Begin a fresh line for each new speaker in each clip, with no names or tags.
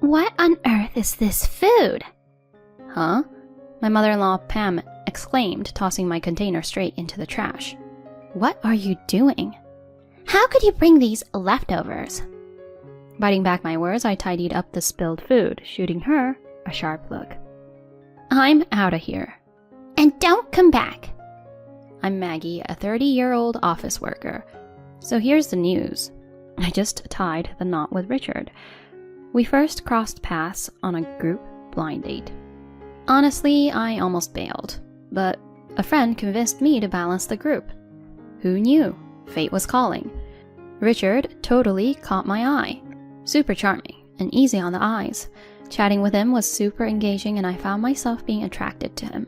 What on earth is this food?
Huh? My mother-in-law Pam exclaimed, tossing my container straight into the trash. What are you doing?
How could you bring these leftovers?
Biting back my words, I tidied up the spilled food, shooting her a sharp look. I'm out of here.
And don't come back.
I'm Maggie, a 30-year-old office worker. So here's the news. I just tied the knot with Richard. We first crossed paths on a group blind date. Honestly, I almost bailed, but a friend convinced me to balance the group. Who knew? Fate was calling. Richard totally caught my eye. Super charming and easy on the eyes. Chatting with him was super engaging and I found myself being attracted to him.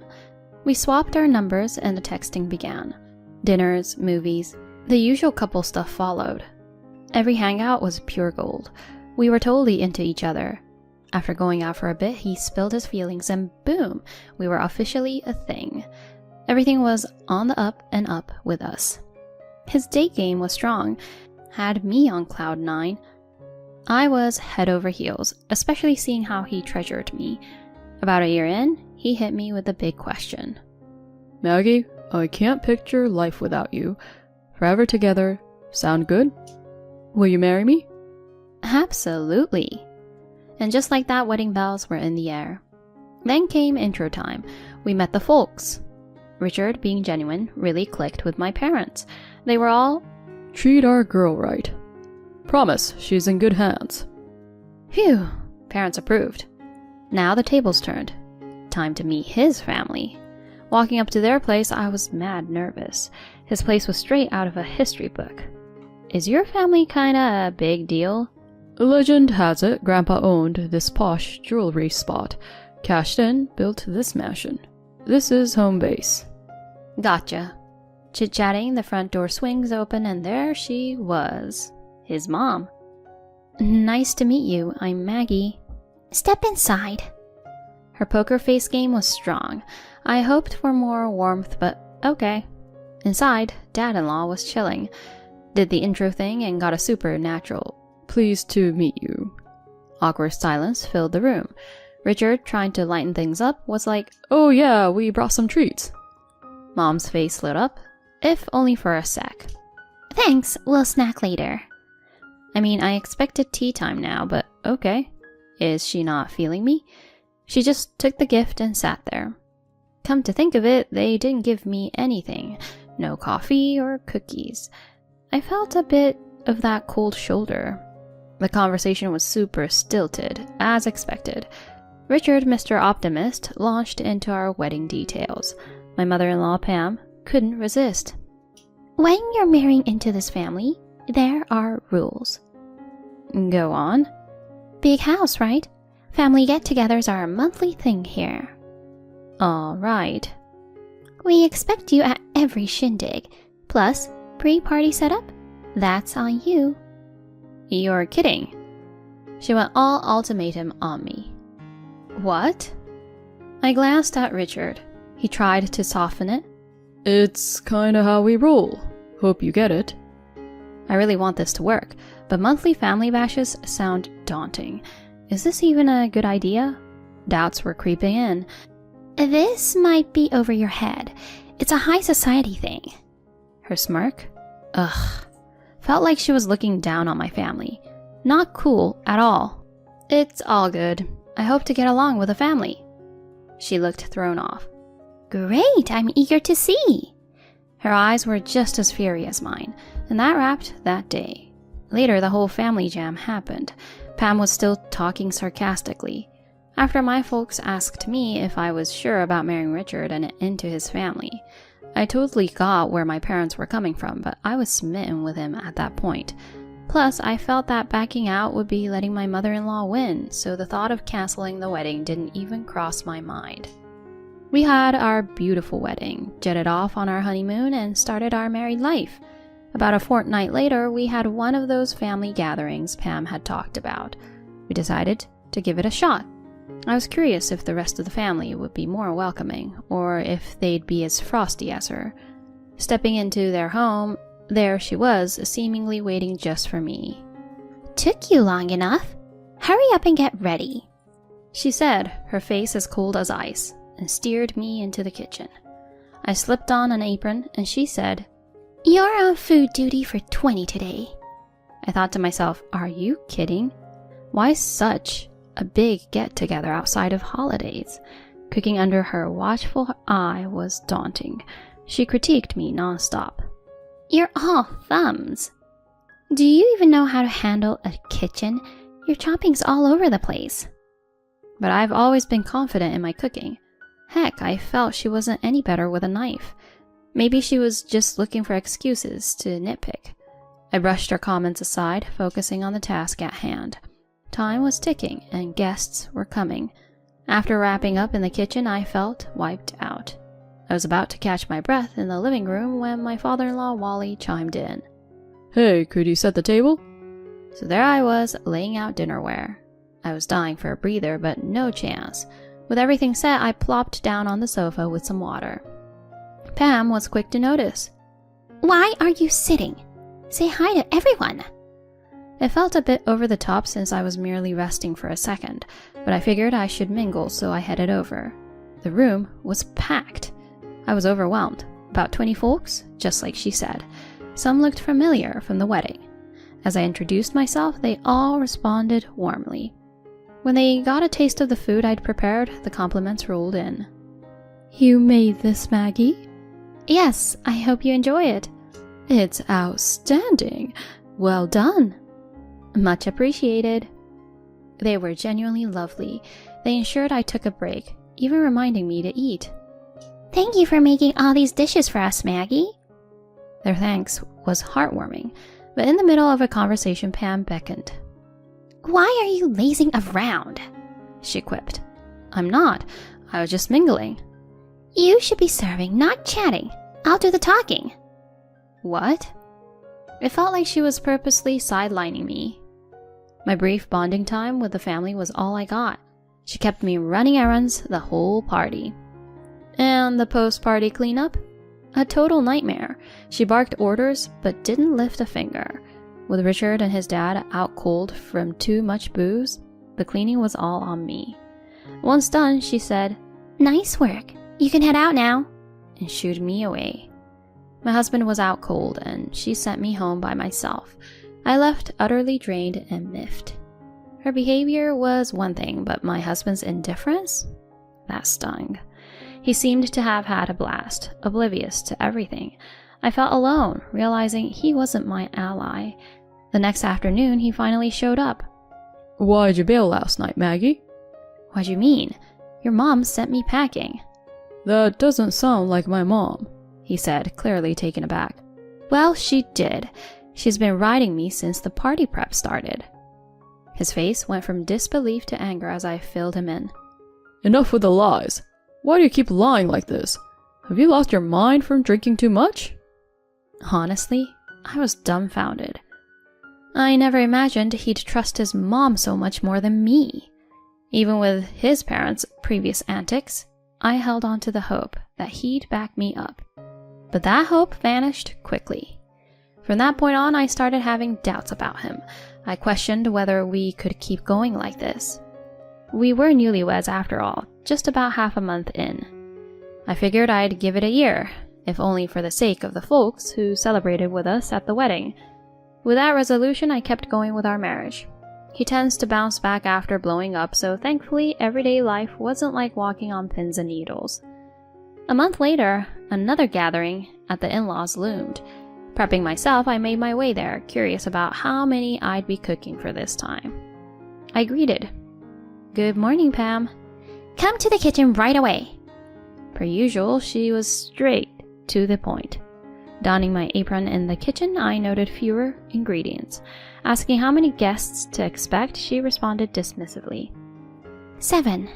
We swapped our numbers and the texting began. Dinners, movies, the usual couple stuff followed. Every hangout was pure gold. We were totally into each other. After going out for a bit, he spilled his feelings and boom, we were officially a thing. Everything was on the up and up with us. His date game was strong, had me on cloud 9. I was head over heels, especially seeing how he treasured me. About a year in, he hit me with a big question.
Maggie, I can't picture life without you. Forever together. Sound good? Will you marry me?
Absolutely. And just like that, wedding bells were in the air. Then came intro time. We met the folks. Richard, being genuine, really clicked with my parents. They were all,
treat our girl right. Promise, she's in good hands.
Phew, parents approved. Now the tables turned. Time to meet his family. Walking up to their place, I was mad nervous. His place was straight out of a history book. Is your family kinda a big deal?
Legend has it Grandpa owned this posh jewelry spot. Cashed in, built this mansion. This is home base.
Gotcha. Chit-chatting, the front door swings open and there she was. His mom. Nice to meet you, I'm Maggie.
Step inside.
Her poker face game was strong. I hoped for more warmth, but okay. Inside, dad-in-law was chilling. Did the intro thing and got a supernatural
pleased to meet you.
Awkward silence filled the room. Richard, trying to lighten things up, was like,
oh yeah, we brought some treats.
Mom's face lit up, if only for a sec.
Thanks, we'll snack later.
I mean, I expected tea time now, but okay. Is she not feeling me? She just took the gift and sat there. Come to think of it, they didn't give me anything. No coffee or cookies. I felt a bit of that cold shoulder. The conversation was super stilted, as expected. Richard, Mr. Optimist, launched into our wedding details. My mother-in-law, Pam, couldn't resist.
When you're marrying into this family, there are rules.
Go on.
Big house, right? Family get-togethers are a monthly thing here.
All right.
We expect you at every shindig. Plus, pre-party setup? That's on you.
You're kidding. She went all ultimatum on me. What? I glanced at Richard. He tried to soften it.
It's kinda how we roll. Hope you get it.
I really want this to work, but monthly family bashes sound daunting. Is this even a good idea? Doubts were creeping in.
This might be over your head. It's a high society thing.
Her smirk? Ugh. Felt like she was looking down on my family. Not cool at all. It's all good. I hope to get along with the family. She looked thrown off.
Great, I'm eager to see.
Her eyes were just as fiery as mine, and that wrapped that day. Later, the whole family jam happened. Pam was still talking sarcastically. After my folks asked me if I was sure about marrying Richard and into his family, I totally got where my parents were coming from, but I was smitten with him at that point. Plus, I felt that backing out would be letting my mother-in-law win, so the thought of canceling the wedding didn't even cross my mind. We had our beautiful wedding, jetted off on our honeymoon, and started our married life. About a fortnight later, we had one of those family gatherings Pam had talked about. We decided to give it a shot. I was curious if the rest of the family would be more welcoming, or if they'd be as frosty as her. Stepping into their home, there she was, seemingly waiting just for me.
Took you long enough. Hurry up and get ready,
she said, her face as cold as ice, and steered me into the kitchen. I slipped on an apron and she said,
You're on food duty for 20 today.
I thought to myself, are you kidding? Why such a big get-together outside of holidays? Cooking under her watchful eye was daunting. She critiqued me nonstop.
You're all thumbs. Do you even know how to handle a kitchen? Your chopping's all over the place.
But I've always been confident in my cooking. Heck, I felt she wasn't any better with a knife. Maybe she was just looking for excuses to nitpick. I brushed her comments aside, focusing on the task at hand. Time was ticking, and guests were coming. After wrapping up in the kitchen, I felt wiped out. I was about to catch my breath in the living room when my father-in-law Wally chimed in.
Hey, could you set the table?
So there I was, laying out dinnerware. I was dying for a breather, but no chance. With everything set, I plopped down on the sofa with some water. Pam was quick to notice.
Why are you sitting? Say hi to everyone.
It felt a bit over the top since I was merely resting for a second, but I figured I should mingle, so I headed over. The room was packed. I was overwhelmed. About 20 folks, just like she said. Some looked familiar from the wedding. As I introduced myself, they all responded warmly. When they got a taste of the food I'd prepared, the compliments rolled in.
You made this, Maggie?
Yes, I hope you enjoy it.
It's outstanding. Well done.
Much appreciated. They were genuinely lovely. They ensured I took a break, even reminding me to eat.
Thank you for making all these dishes for us, Maggie.
Their thanks was heartwarming, but in the middle of a conversation, Pam beckoned.
Why are you lazing around?
She quipped. I'm not. I was just mingling.
You should be serving, not chatting. I'll do the talking.
What? It felt like she was purposely sidelining me. My brief bonding time with the family was all I got. She kept me running errands the whole party. And the post-party cleanup? A total nightmare. She barked orders, but didn't lift a finger. With Richard and his dad out cold from too much booze, the cleaning was all on me. Once done, she said,
Nice work. You can head out now.
And shooed me away. My husband was out cold, and she sent me home by myself. I left utterly drained and miffed. Her behavior was one thing, but my husband's indifference? That stung. He seemed to have had a blast, oblivious to everything. I felt alone, realizing he wasn't my ally. The next afternoon, he finally showed up.
Why'd you bail last night, Maggie?
What'd you mean? Your mom sent me packing.
That doesn't sound like my mom,
he said, clearly taken aback. Well, she did. She's been riding me since the party prep started. His face went from disbelief to anger as I filled him in.
Enough with the lies. Why do you keep lying like this? Have you lost your mind from drinking too much?
Honestly, I was dumbfounded. I never imagined he'd trust his mom so much more than me. Even with his parents' previous antics, I held on to the hope that he'd back me up. But that hope vanished quickly. From that point on, I started having doubts about him. I questioned whether we could keep going like this. We were newlyweds after all, just about half a month in. I figured I'd give it a year, if only for the sake of the folks who celebrated with us at the wedding. With that resolution, I kept going with our marriage. He tends to bounce back after blowing up, so thankfully everyday life wasn't like walking on pins and needles. A month later, another gathering at the in-laws loomed. Prepping myself, I made my way there, curious about how many I'd be cooking for this time. I greeted. Good morning, Pam.
Come to the kitchen right away.
Per usual, she was straight to the point. Donning my apron in the kitchen, I noted fewer ingredients. Asking how many guests to expect, she responded dismissively.
7.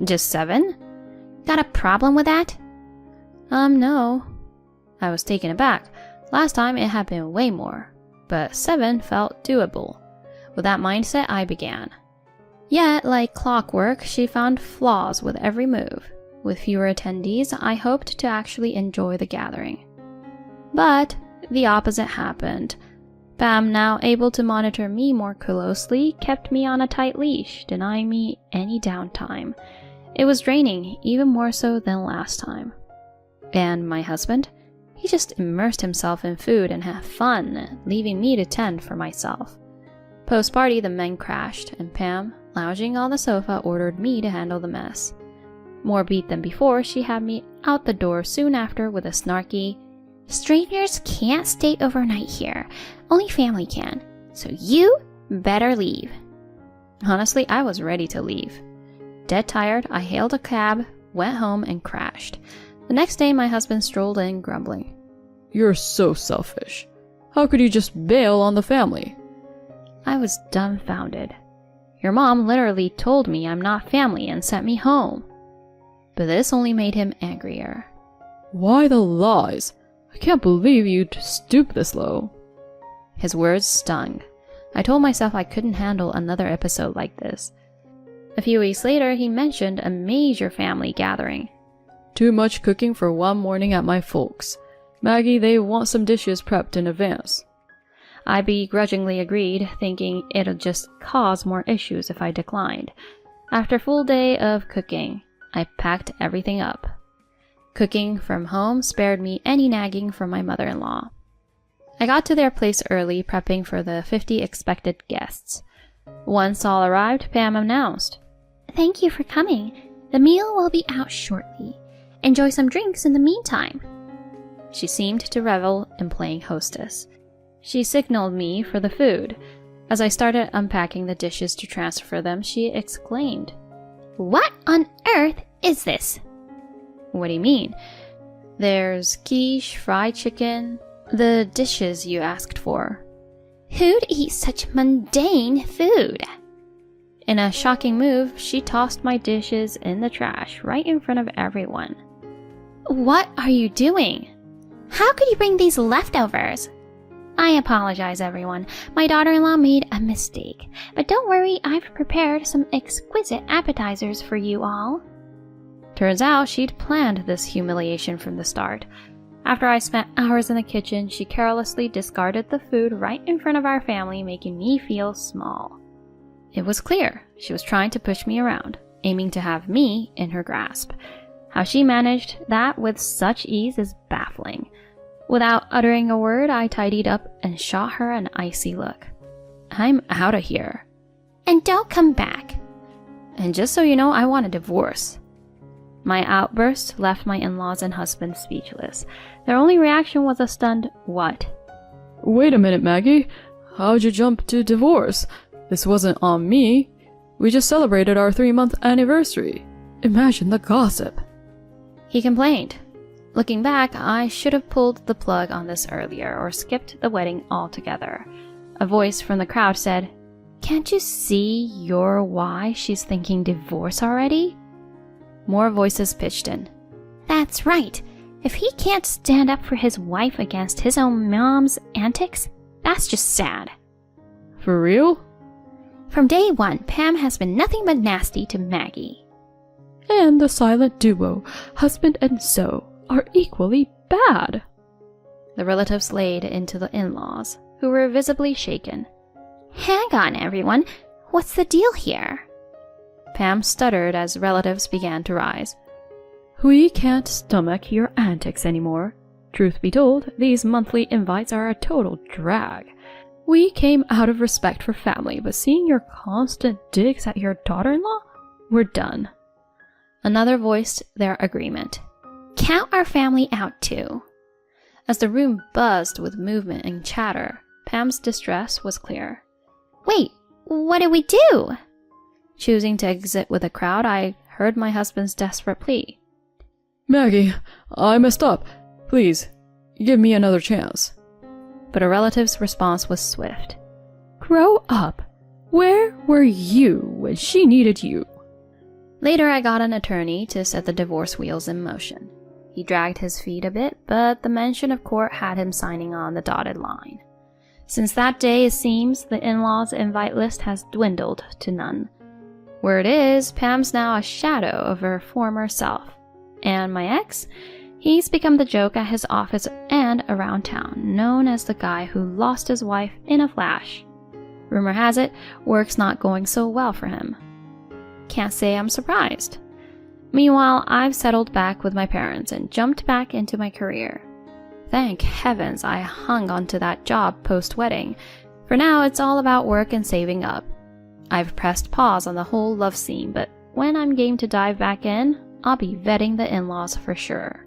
Just 7?
Got a problem with that?
No. I was taken aback. Last time it had been way more, but 7 felt doable. With that mindset, I began. Yet, like clockwork, she found flaws with every move. With fewer attendees, I hoped to actually enjoy the gathering. But the opposite happened. Pam, now able to monitor me more closely, kept me on a tight leash, denying me any downtime. It was draining, even more so than last time. And my husband? He just immersed himself in food and had fun, leaving me to tend for myself. Post-party, the men crashed, and Pam, lounging on the sofa, ordered me to handle the mess. More beat than before, she had me out the door soon after with a snarky, "Strangers can't stay overnight here. Only family can. So you better leave." Honestly, I was ready to leave. Dead tired, I hailed a cab, went home, and crashed. The next day, my husband strolled in, grumbling.
"You're so selfish. How could you just bail on the family?"
I was dumbfounded. Your mom literally told me I'm not family and sent me home. But this only made him angrier.
"Why the lies? I can't believe you'd stoop this low."
His words stung. I told myself I couldn't handle another episode like this. A few weeks later, he mentioned a major family gathering.
"Too much cooking for one morning at my folks. Maggie, they want some dishes prepped in advance."
I begrudgingly agreed, thinking it'd just cause more issues if I declined. After a full day of cooking, I packed everything up. Cooking from home spared me any nagging from my mother-in-law. I got to their place early, prepping for the 50 expected guests. Once all arrived, Pam announced,
"Thank you for coming. The meal will be out shortly. Enjoy some drinks in the meantime."
She seemed to revel in playing hostess. She signaled me for the food. As I started unpacking the dishes to transfer them, she exclaimed,
"What on earth is this?"
"What do you mean?" "There's quiche, fried chicken, the dishes you asked for."
"Who'd eat such mundane food?"
In a shocking move, she tossed my dishes in the trash right in front of everyone.
"What are you doing? How could you bring these leftovers?" "I apologize, everyone. My daughter-in-law made a mistake. But don't worry, I've prepared some exquisite appetizers for you all."
Turns out she'd planned this humiliation from the start. After I spent hours in the kitchen, she carelessly discarded the food right in front of our family, making me feel small. It was clear she was trying to push me around, aiming to have me in her grasp. How she managed that with such ease is baffling. Without uttering a word, I tidied up and shot her an icy look. "I'm out of here.
"And don't come back."
And just so you know, I want a divorce." My outburst left my in-laws and husband speechless. Their only reaction was a stunned, "What?"
"Wait a minute, Maggie. How'd you jump to divorce? This wasn't on me. We just celebrated our 3-month anniversary. Imagine the gossip."
He complained. Looking back, I should have pulled the plug on this earlier or skipped the wedding altogether. A voice from the crowd said, "Can't you see you're why she's thinking divorce already?" More voices pitched in.
"That's right. If he can't stand up for his wife against his own mom's antics, that's just sad."
"For real?"
"From day one, Pam has been nothing but nasty to Maggie."
"And the silent duo, husband and so, are equally bad."
The relatives laid into the in-laws, who were visibly shaken.
"Hang on, everyone. What's the deal here?"
Pam stuttered as relatives began to rise.
"We can't stomach your antics anymore. Truth be told, these monthly invites are a total drag. We came out of respect for family, but seeing your constant digs at your daughter-in-law? We're done."
Another voiced their agreement.
"Count our family out too."
As the room buzzed with movement and chatter, Pam's distress was clear.
"Wait, what do we do?"
Choosing to exit with the crowd, I heard my husband's desperate plea.
"Maggie, I messed up. Please, give me another chance."
But a relative's response was swift.
"Grow up. Where were you when she needed you?"
Later, I got an attorney to set the divorce wheels in motion. He dragged his feet a bit, but the mention of court had him signing on the dotted line. Since that day, it seems the in-laws' invite list has dwindled to none. Word is, Pam's now a shadow of her former self. And my ex? He's become the joke at his office and around town, known as the guy who lost his wife in a flash. Rumor has it, work's not going so well for him. Can't say I'm surprised. Meanwhile, I've settled back with my parents and jumped back into my career. Thank heavens I hung onto that job post-wedding. For now, it's all about work and saving up. I've pressed pause on the whole love scene, but when I'm game to dive back in, I'll be vetting the in-laws for sure.